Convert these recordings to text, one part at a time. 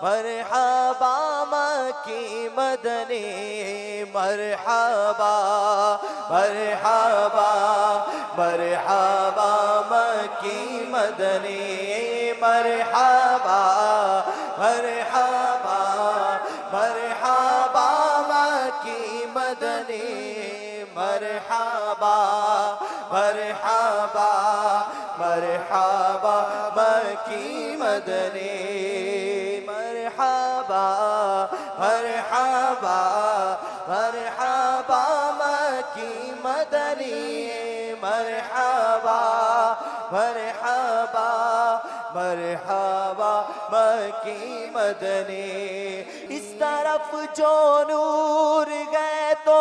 مرحبا مکی مدنی مرحبا مرحبا مرحبا مکی مدنی مرحبا مرحبا مرحبا مکی مدنی مرحبا مرحبا مرحبا مکی مدنی مرحبا مرحبا مرحبا مکی مدنی مرحبا مرحبا مرحبا مکی مدنی اس طرف جو نور گئے تو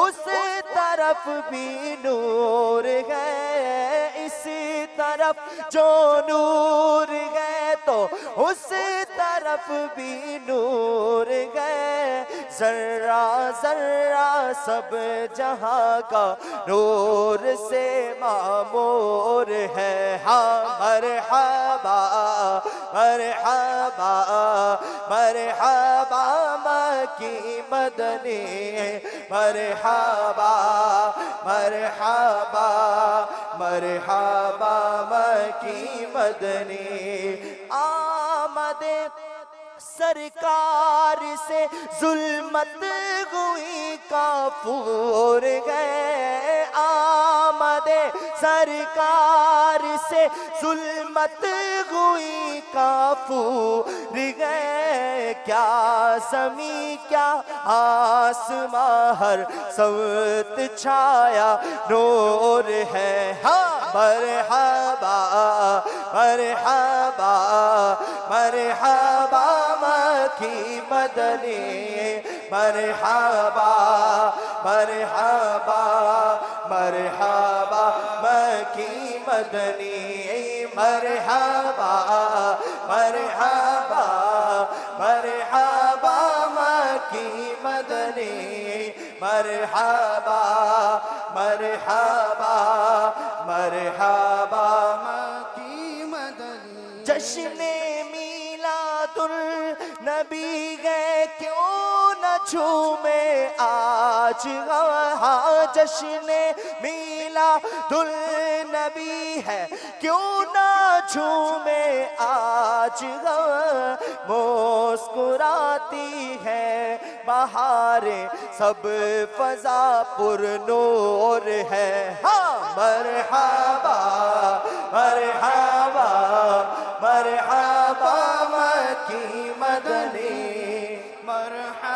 اس طرف بھی نور گئے اسی طرف جو نور گئے تو اس طرف بھی نور گئے ذرہ ذرہ سب جہاں کا نور سے معمور ہے ہاں مرحبا مرحبا مرحبا مکی مدنی مرحبا مرحبا مرحبا مکی مدنی آمد سرکار سے ظلمت گوئی کافور گئے آمد سرکار سے ظلمت گوئی کافور گئے کیا زمین کیا آسمان ہر سمت چھایا نور ہے ہاں مرحبا مرحبا مرحبا مکی مدنی مرحبا مرحبا مرحبا مکی مدنی مرحبا مرحبا مرحبا مکی مدنی مرحبا مرحبا مرحبا مکی مدنی جشن میلاد النبی گئے کیوں نہ جھومے آج ہاں جشن میلاد النبی ہے کیوں نہ جھومے آج مسکراتی ہے بہاریں سب فضا پر نور ہے ہاں مرحبا مرحبا مرحبا مکی مدنی مرحبا